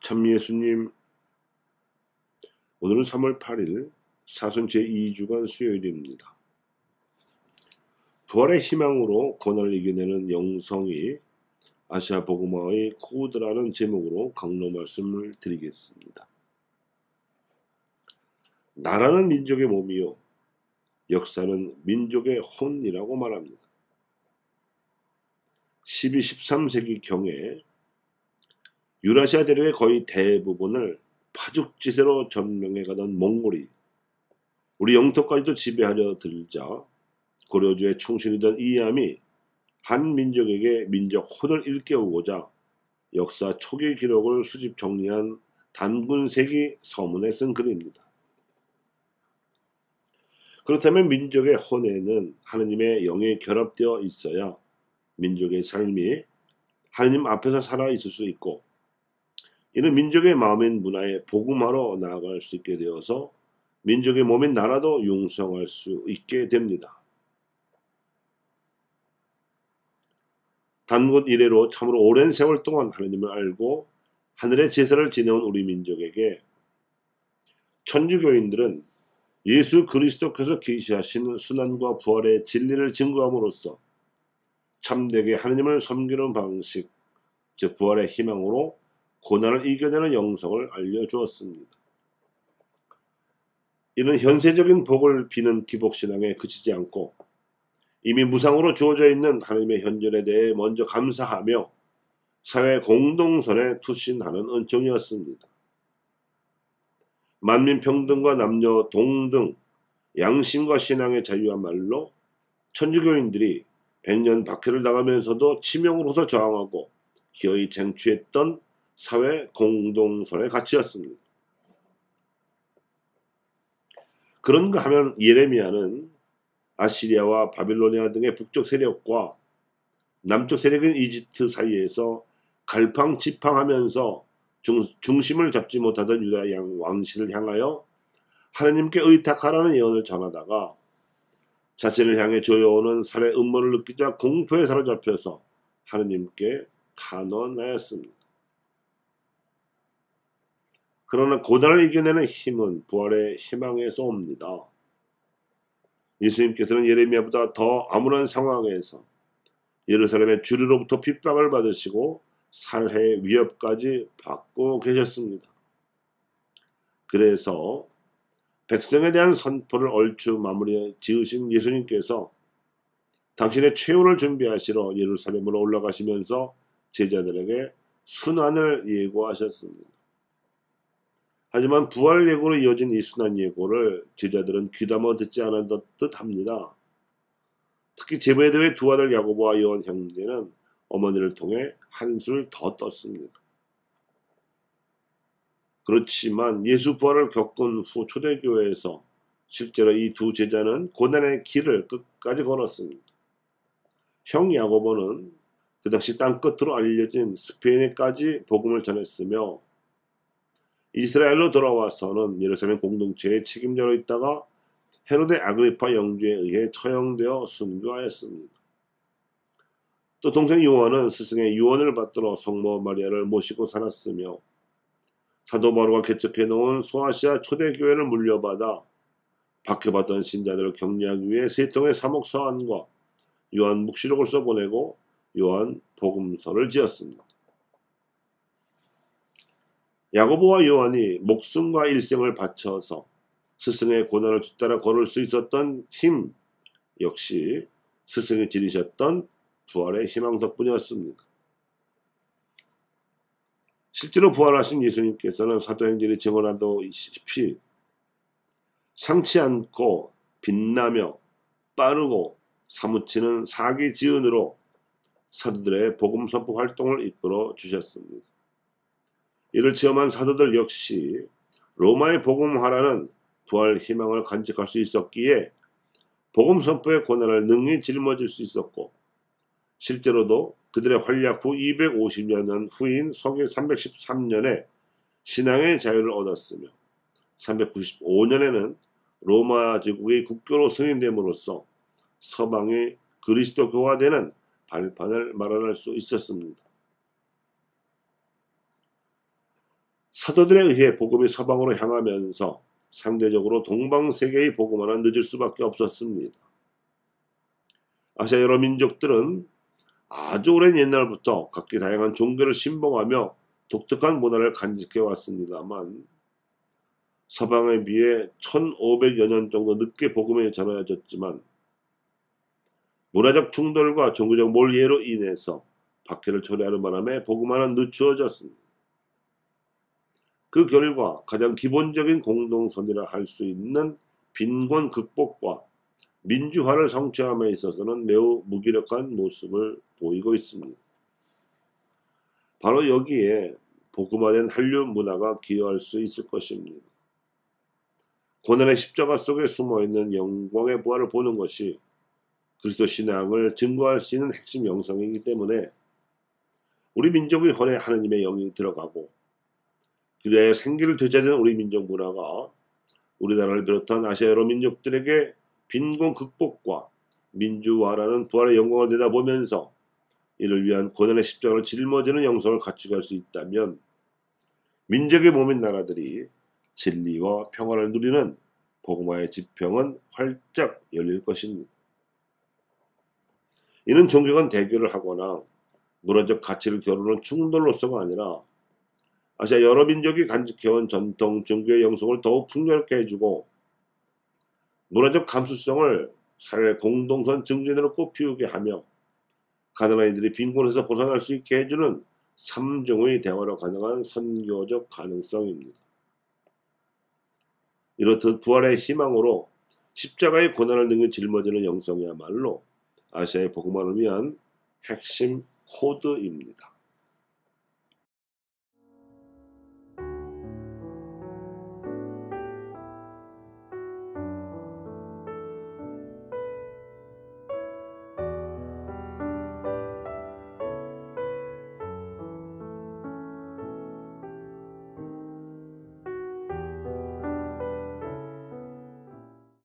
참 예수님, 오늘은 3월 8일 사순 제2주간 수요일입니다. 부활의 희망으로 고난을 이겨내는 영성이 아시아 복음화의 코드라는 제목으로 강론 말씀을 드리겠습니다. 나라는 민족의 몸이요 역사는 민족의 혼이라고 말합니다. 12, 13세기 경에 유라시아 대륙의 거의 대부분을 파죽지세로 점령해가던 몽골이 우리 영토까지도 지배하려 들자 고려주의 충신이던 이암이 한 민족에게 민족 혼을 일깨우고자 역사 초기 기록을 수집 정리한 단군세기 서문에 쓴 글입니다. 그렇다면 민족의 혼에는 하느님의 영이 결합되어 있어야 민족의 삶이 하느님 앞에서 살아있을 수 있고, 이는 민족의 마음인 문화에 복음화로 나아갈 수 있게 되어서 민족의 몸인 나라도 융성할 수 있게 됩니다. 단군 이래로 참으로 오랜 세월 동안 하느님을 알고 하늘의 제사를 지내온 우리 민족에게 천주교인들은 예수 그리스도께서 계시하신 순환과 부활의 진리를 증거함으로써 참되게 하느님을 섬기는 방식, 즉 부활의 희망으로 고난을 이겨내는 영성을 알려주었습니다. 이는 현세적인 복을 비는 기복신앙에 그치지 않고 이미 무상으로 주어져 있는 하나님의 현존에 대해 먼저 감사하며 사회 공동선에 투신하는 은총이었습니다. 만민평등과 남녀 동등, 양심과 신앙의 자유야말로 천주교인들이 백년 박해를 당하면서도 치명으로서 저항하고 기어이 쟁취했던 사회 공동선의 가치였습니다. 그런가 하면 예레미야는 아시리아와 바빌로니아 등의 북쪽 세력과 남쪽 세력인 이집트 사이에서 갈팡지팡하면서 중심을 잡지 못하던 유다 왕실을 향하여 하나님께 의탁하라는 예언을 전하다가 자신을 향해 조여오는 살의 음모를 느끼자 공포에 사로잡혀서 하나님께 탄원하였습니다. 그러나 고난을 이겨내는 힘은 부활의 희망에서 옵니다. 예수님께서는 예레미야보다 더 암울한 상황에서 예루살렘의 주류로부터 핍박을 받으시고 살해 위협까지 받고 계셨습니다. 그래서 백성에 대한 선포를 얼추 마무리 지으신 예수님께서 당신의 최후를 준비하시러 예루살렘으로 올라가시면서 제자들에게 순환을 예고하셨습니다. 하지만 부활 예고로 이어진 이 순환 예고를 제자들은 귀담아 듣지 않았듯 합니다. 특히 제베데의 두 아들 야고보와 요한 형제는 어머니를 통해 한술 더 떴습니다. 그렇지만 예수 부활을 겪은 후 초대교회에서 실제로 이 두 제자는 고난의 길을 끝까지 걸었습니다. 형 야고보는 그 당시 땅끝으로 알려진 스페인에까지 복음을 전했으며 이스라엘로 돌아와서는 예루살렘 공동체의 책임자로 있다가 헤로데 아그리파 영주에 의해 처형되어 순교하였습니다. 또 동생 요한은 스승의 유언을 받들어 성모 마리아를 모시고 살았으며 사도 바로가 개척해 놓은 소아시아 초대교회를 물려받아 박해받던 신자들을 격려하기 위해 세 통의 사목서안과 요한 묵시록을 써보내고 요한 복음서를 지었습니다. 야고보와 요한이 목숨과 일생을 바쳐서 스승의 고난을 뒤따라 걸을 수 있었던 힘 역시 스승이 지니셨던 부활의 희망 덕분이었습니다. 실제로 부활하신 예수님께서는 사도행전이 증언하다시피 상치 않고 빛나며 빠르고 사무치는 사기 지은으로 사도들의 복음 선포 활동을 이끌어 주셨습니다. 이를 체험한 사도들 역시 로마의 복음화라는 부활 희망을 간직할 수 있었기에 복음 선포의 고난을 능히 짊어질 수 있었고, 실제로도 그들의 활약 후 250년 후인 서기 313년에 신앙의 자유를 얻었으며 395년에는 로마 제국의 국교로 승인됨으로써 서방이 그리스도 교화되는 발판을 마련할 수 있었습니다. 사도들에 의해 복음이 서방으로 향하면서 상대적으로 동방세계의 복음화는 늦을 수밖에 없었습니다. 아시아 여러 민족들은 아주 오랜 옛날부터 각기 다양한 종교를 신봉하며 독특한 문화를 간직해 왔습니다만 서방에 비해 1500여 년 정도 늦게 복음이 전해졌지만 문화적 충돌과 종교적 몰이해로 인해서 박해를 초래하는 바람에 복음화는 늦추어졌습니다. 그 결과 가장 기본적인 공동선이라 할 수 있는 빈곤 극복과 민주화를 성취함에 있어서는 매우 무기력한 모습을 보이고 있습니다. 바로 여기에 복음화된 한류 문화가 기여할 수 있을 것입니다. 고난의 십자가 속에 숨어있는 영광의 부활을 보는 것이 그리스도 신앙을 증거할 수 있는 핵심 영성이기 때문에 우리 민족의 헌에 하느님의 영이 들어가고 그의 생기를 되찾은 우리 민족 문화가 우리나라를 비롯한 아시아 여러 민족들에게 빈곤 극복과 민주화라는 부활의 영광을 내다보면서 이를 위한 고난의 십자가를 짊어지는 영성을 갖추게 할 수 있다면 민족의 몸인 나라들이 진리와 평화를 누리는 복음화의 지평은 활짝 열릴 것입니다. 이는 종교 간 대결을 하거나 문화적 가치를 겨루는 충돌로서가 아니라 아시아 여러 민족이 간직해온 전통 종교의 영성을 더욱 풍요롭게 해주고 문화적 감수성을 사회 공동선 증진으로 꽃피우게 하며 가난한 이들이 빈곤에서 벗어날 수 있게 해주는 삼중의 대화로 가능한 선교적 가능성입니다. 이렇듯 부활의 희망으로 십자가의 고난을 능히 짊어지는 영성이야말로 아시아의 복음화를 위한 핵심 코드입니다.